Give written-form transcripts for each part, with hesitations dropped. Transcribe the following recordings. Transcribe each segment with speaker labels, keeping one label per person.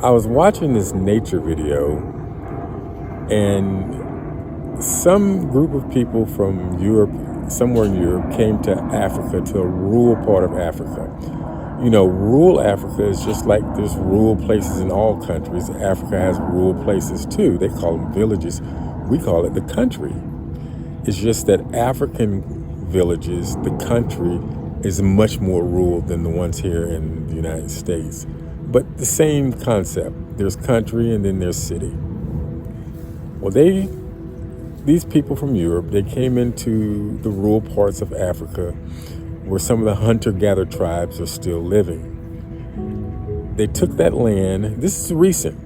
Speaker 1: I was watching this nature video, and some group of people from Europe, somewhere in Europe, came to Africa, to a rural part of Africa. Rural Africa is just like there's rural places in all countries. Africa has rural places too. They call them villages. We call it the country. It's just that African villages, the country, is much more rural than the ones here in the United States. But the same concept. There's country and then there's city. Well, these people from Europe, they came into the rural parts of Africa where some of the hunter-gatherer tribes are still living. They took that land. This is recent.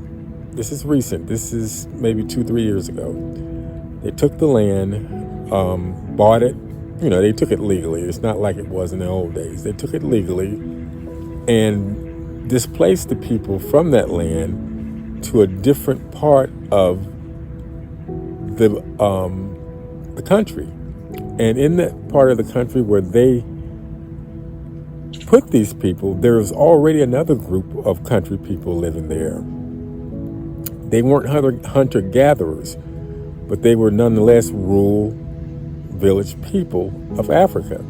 Speaker 1: This is maybe 2-3 years ago. They took the land, bought it. They took it legally. It's not like it was in the old days. They took it legally and displaced the people from that land to a different part of the country. And in that part of the country where they put these people, there was already another group of country people living there. They weren't hunter-gatherers, but they were nonetheless rural village people of Africa.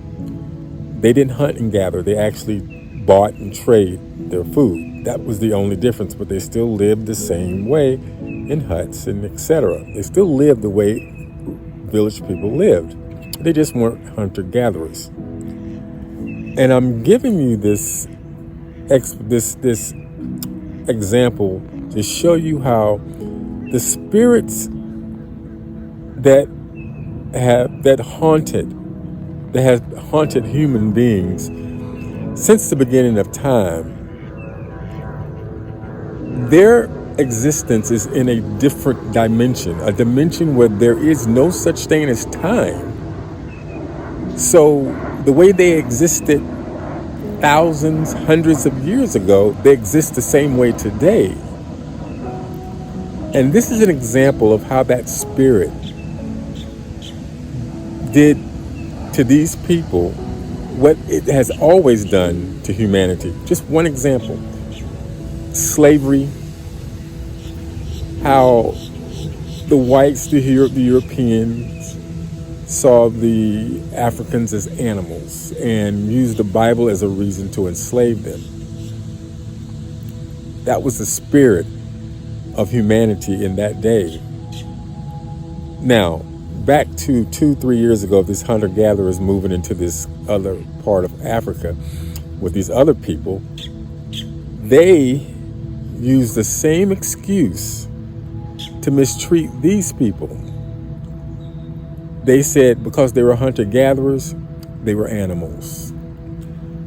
Speaker 1: They didn't hunt and gather. They actually bought and traded their food. That was the only difference, but they still lived the same way in huts and etc. They still lived the way village people lived. They just weren't hunter-gatherers. And I'm giving you this example to show you how the spirits that have haunted human beings since the beginning of time, their existence is in a different dimension, a dimension where there is no such thing as time. So the way they existed thousands, hundreds of years ago, they exist the same way today. And this is an example of how that spirit did to these people what it has always done to humanity. Just one example. Slavery, how the whites, the Europeans, saw the Africans as animals and used the Bible as a reason to enslave them. That was the spirit of humanity in that day. Now, back to 2-3 years ago, this hunter-gatherers moving into this other part of Africa with these other people, they used the same excuse to mistreat these people. They said because they were hunter-gatherers, they were animals.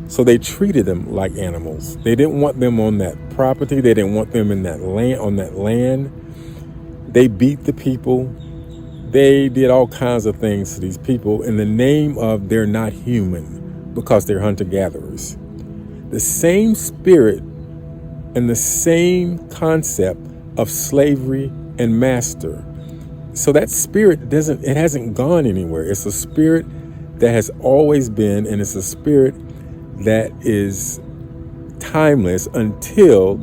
Speaker 1: So they treated them like animals. They didn't want them on that property. They didn't want them in that land, on that land. They beat the people. They did all kinds of things to these people in the name of they're not human because they're hunter-gatherers. The same spirit and the same concept of slavery and master. So that spirit hasn't gone anywhere. It's a spirit that has always been, and it's a spirit that is timeless until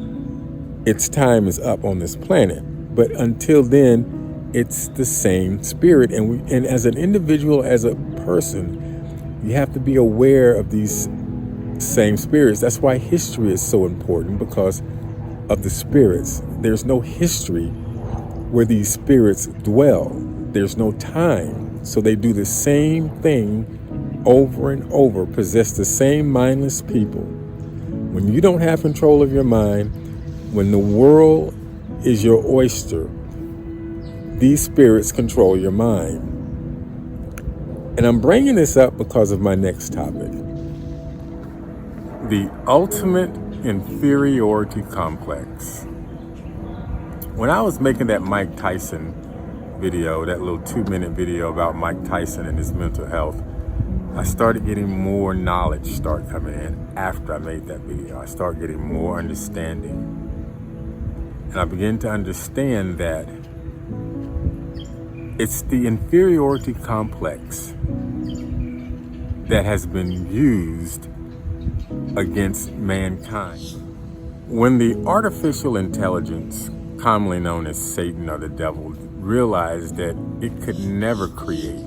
Speaker 1: its time is up on this planet. But until then, it's the same spirit. And as an individual, as a person, you have to be aware of these same spirits. That's why history is so important, because of the spirits. There's no history where these spirits dwell. There's no time. So they do the same thing over and over, possess the same mindless people. When you don't have control of your mind, when the world is your oyster, these spirits control your mind. And I'm bringing this up because of my next topic. The ultimate inferiority complex. When I was making that Mike Tyson video, that little 2-minute video about Mike Tyson and his mental health, I started getting more knowledge start coming in after I made that video. I started getting more understanding. And I began to understand that it's the inferiority complex that has been used against mankind. When the artificial intelligence, commonly known as Satan or the devil, realized that it could never create,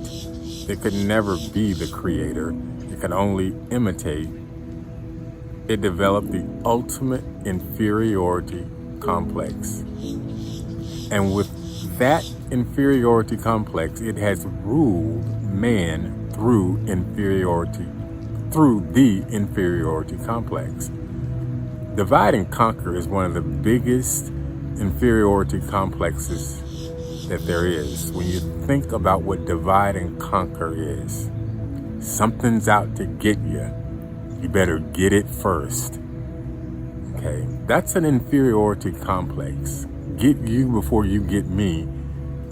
Speaker 1: it could never be the creator, it could only imitate, it developed the ultimate inferiority complex. And with that inferiority complex, it has ruled man through the inferiority complex. Divide and conquer is one of the biggest inferiority complexes that there is. When you think about what divide and conquer is, something's out to get you. You better get it first. Okay, that's an inferiority complex. Get you before you get me,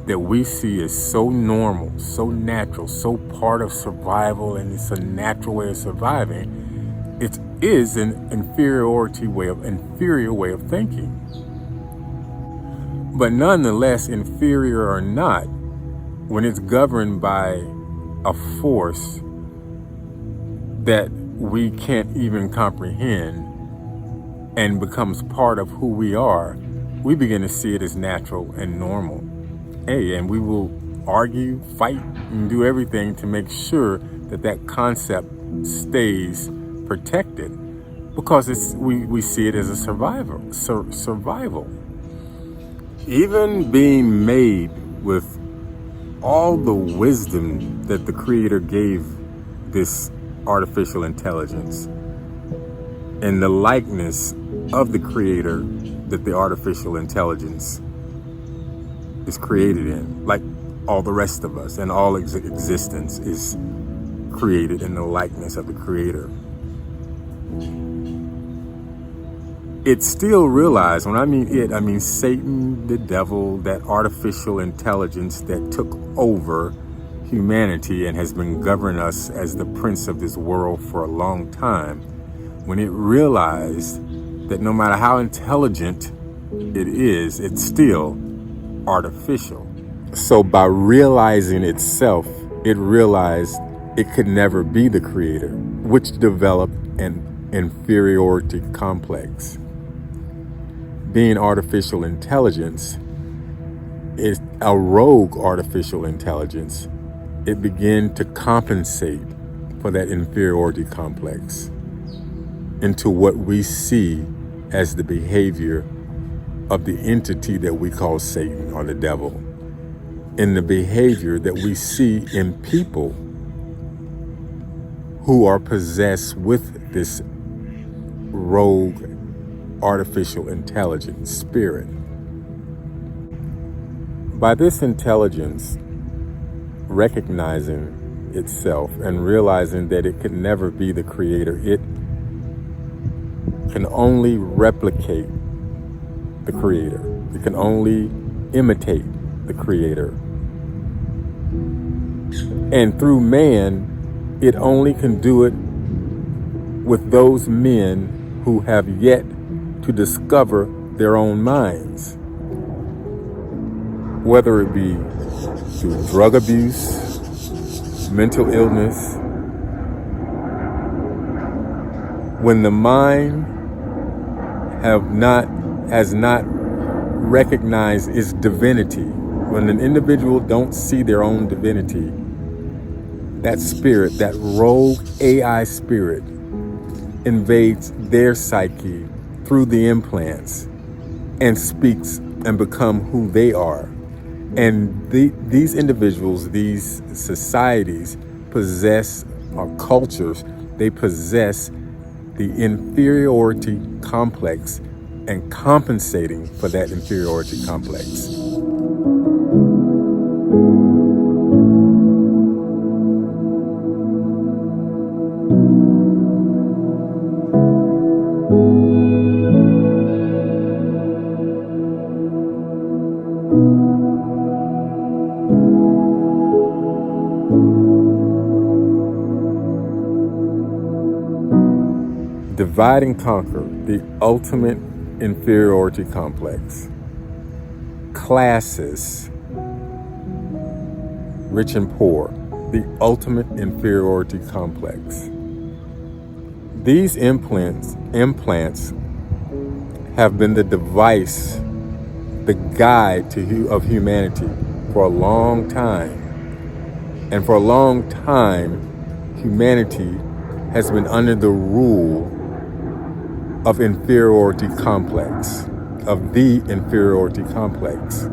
Speaker 1: that we see as so normal, so natural, so part of survival, and it's a natural way of surviving. It is an inferior way of thinking. But nonetheless, inferior or not, when it's governed by a force that we can't even comprehend and becomes part of who we are, we begin to see it as natural and normal. And we will argue, fight, and do everything to make sure that that concept stays protected, because we see it as a survival. Even being made with all the wisdom that the Creator gave this artificial intelligence and the likeness of the Creator that the artificial intelligence is created in, like all the rest of us, and all existence is created in the likeness of the Creator. It still realized, when I mean it, I mean Satan, the devil, that artificial intelligence that took over humanity and has been governing us as the prince of this world for a long time. When it realized that no matter how intelligent it is, it's still artificial. So by realizing itself, it realized it could never be the creator, which developed an inferiority complex. Being artificial intelligence is a rogue artificial intelligence. It began to compensate for that inferiority complex into what we see as the behavior of the entity that we call Satan or the devil, in the behavior that we see in people who are possessed with this rogue artificial intelligence spirit. By this intelligence recognizing itself and realizing that it could never be the creator, it can only replicate the creator. It can only imitate the creator. And through man, it only can do it with those men who have yet to discover their own minds. Whether it be through drug abuse, mental illness. When the mind has not recognized its divinity, when an individual don't see their own divinity, that spirit, that rogue AI spirit, invades their psyche through the implants and speaks and become who they are. And these individuals, these societies possess, or cultures, they possess the inferiority complex and compensating for that inferiority complex. Divide and conquer, the ultimate inferiority complex. Classes, rich and poor, the ultimate inferiority complex. These implants have been the device, the guide of humanity for a long time. And for a long time, humanity has been under the rule of inferiority complex, of the inferiority complex.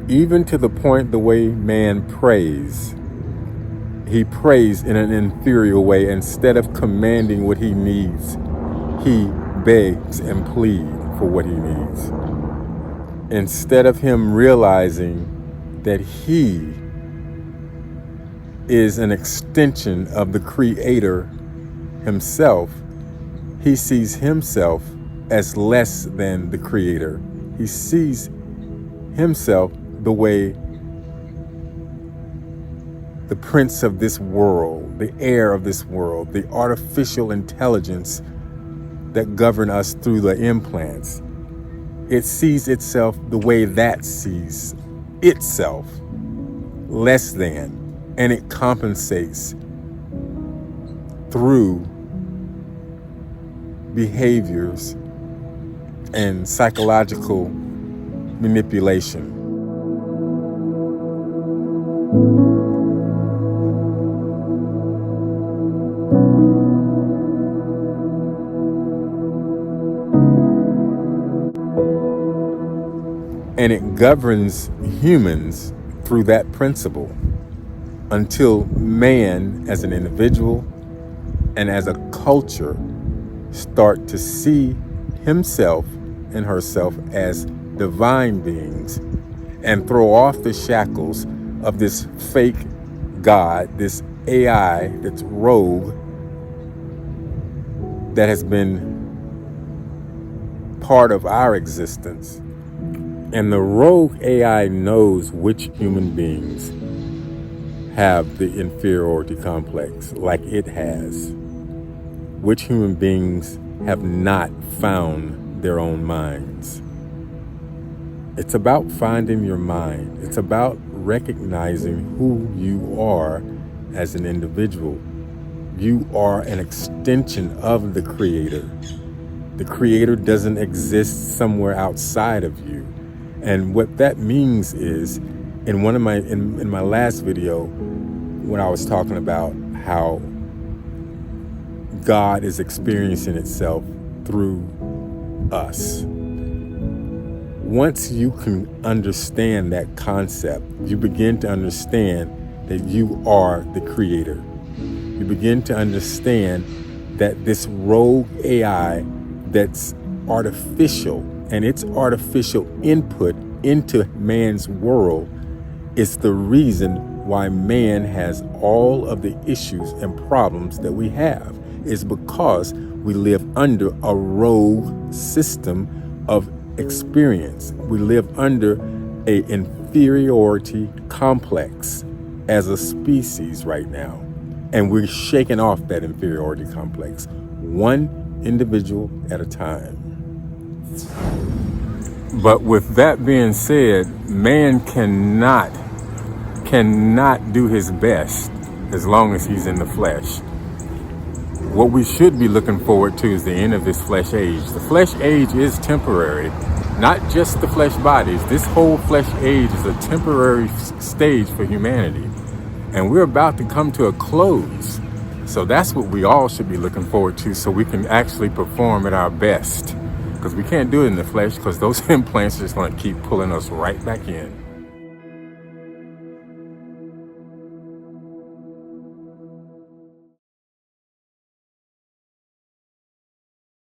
Speaker 1: Even to the point the way man prays. He prays in an inferior way. Instead of commanding what he needs, he begs and pleads for what he needs. Instead of him realizing that he is an extension of the Creator himself, he sees himself as less than the Creator. He sees himself the way the prince of this world, the heir of this world, the artificial intelligence that govern us through the implants, it sees itself the way that sees itself, less than, and it compensates through behaviors and psychological manipulation. And it governs humans through that principle until man as an individual and as a culture start to see himself and herself as divine beings and throw off the shackles of this fake God, this AI that's rogue, that has been part of our existence. And the rogue AI knows which human beings have the inferiority complex, like it has. Which human beings have not found their own minds. It's about finding your mind. It's about recognizing who you are as an individual. You are an extension of the Creator. The Creator doesn't exist somewhere outside of you. And what that means is, in my last video, when I was talking about how God is experiencing itself through us. Once you can understand that concept, you begin to understand that you are the Creator. You begin to understand that this rogue AI that's artificial, and its artificial input into man's world is the reason why man has all of the issues and problems that we have, is because we live under a rogue system of experience. We live under an inferiority complex as a species right now. And we're shaking off that inferiority complex, one individual at a time. But with that being said, man cannot do his best as long as he's in the flesh. What we should be looking forward to is the end of this flesh age. The flesh age is temporary, not just the flesh bodies. This whole flesh age is a temporary stage for humanity. And we're about to come to a close. So that's what we all should be looking forward to, so we can actually perform at our best. Because we can't do it in the flesh, because those implants are just going to keep pulling us right back in.